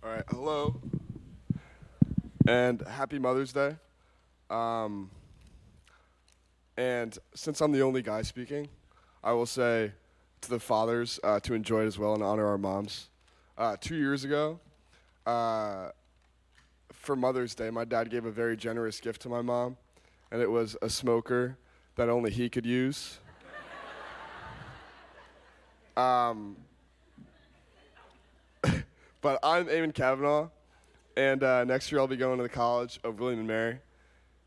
All right, hello, and happy Mother's Day. Um, and since I'm the only guy speaking, I will say to the fathers to enjoy it as well and honor our moms. 2 years ago, uh, for Mother's Day, my dad gave a very generous gift to my mom, and it was a smoker that only he could use. Um, but I'm Eamon Kavanaugh, and next year I'll be going to the College of William and Mary.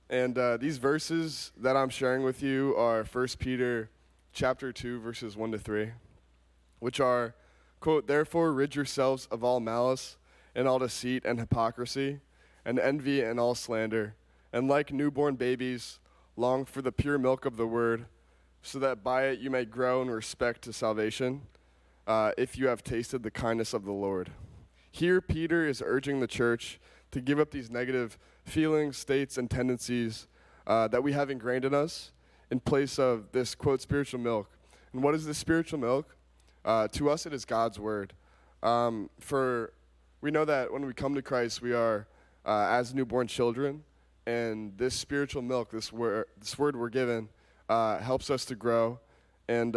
And these verses that I'm sharing with you are 1 Peter chapter 2, verses 1 to 3, which are, quote, "Therefore rid yourselves of all malice and all deceit and hypocrisy and envy and all slander, and like newborn babies, long for the pure milk of the word, so that by it you may grow in respect to salvation, if you have tasted the kindness of the Lord." Here, Peter is urging the church to give up these negative feelings, states, and tendencies that we have ingrained in us in place of this, quote, spiritual milk. And what is this spiritual milk? To us, it is God's word. For we know that when we come to Christ, we are as newborn children, and this spiritual milk, this word we're given, helps us to grow. And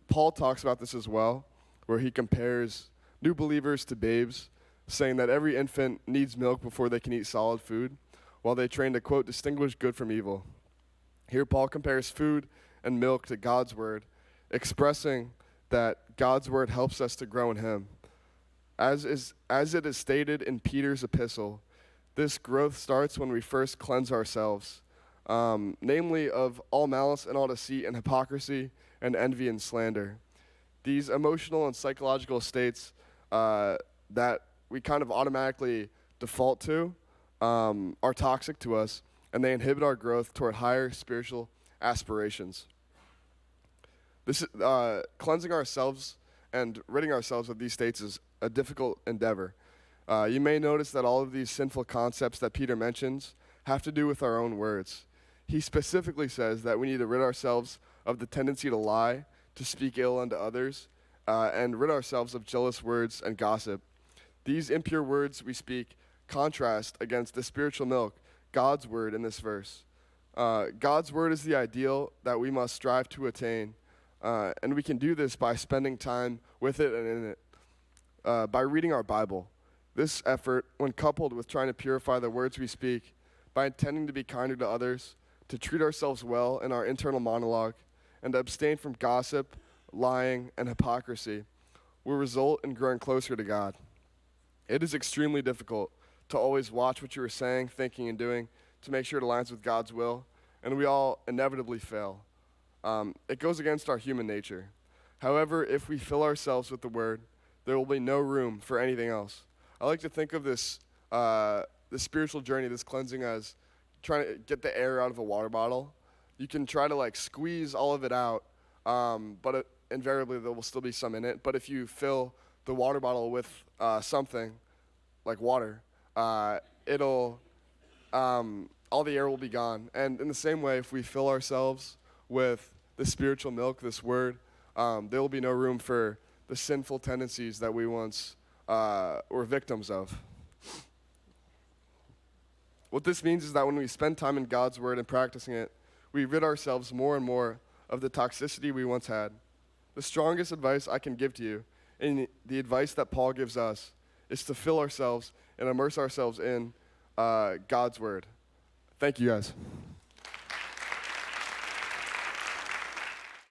Paul talks about this as well, where he compares new believers to babes, saying that every infant needs milk before they can eat solid food, while they train to, quote, distinguish good from evil. Here Paul compares food and milk to God's word, expressing that God's word helps us to grow in him. As it is stated in Peter's epistle, this growth starts when we first cleanse ourselves, namely of all malice and all deceit and hypocrisy and envy and slander. These emotional and psychological states that we kind of automatically default to are toxic to us, and they inhibit our growth toward higher spiritual aspirations. This cleansing ourselves and ridding ourselves of these states is a difficult endeavor. You may notice that all of these sinful concepts that Peter mentions have to do with our own words. He specifically says that we need to rid ourselves of the tendency to lie, to speak ill unto others, and rid ourselves of jealous words and gossip. These impure words we speak contrast against the spiritual milk, God's word, in this verse. God's word is the ideal that we must strive to attain, and we can do this by spending time with it and in it, by reading our Bible. This effort, when coupled with trying to purify the words we speak, by intending to be kinder to others, to treat ourselves well in our internal monologue, and to abstain from gossip, lying, and hypocrisy, will result in growing closer to God. It is extremely difficult to always watch what you are saying, thinking, and doing to make sure it aligns with God's will, and we all inevitably fail. It goes against our human nature. However, if we fill ourselves with the word, there will be no room for anything else. I like to think of this spiritual journey, this cleansing, as trying to get the air out of a water bottle. You can try to squeeze all of it out, but invariably there will still be some in it. But if you fill the water bottle with something like water, it'll all the air will be gone. And in the same way, if we fill ourselves with the spiritual milk, this word, there will be no room for the sinful tendencies that we once were victims of. What this means is that when we spend time in God's word and practicing it, we rid ourselves more and more of the toxicity we once had. The strongest advice I can give to you, and the advice that Paul gives us, is to fill ourselves and immerse ourselves in God's word. Thank you, guys.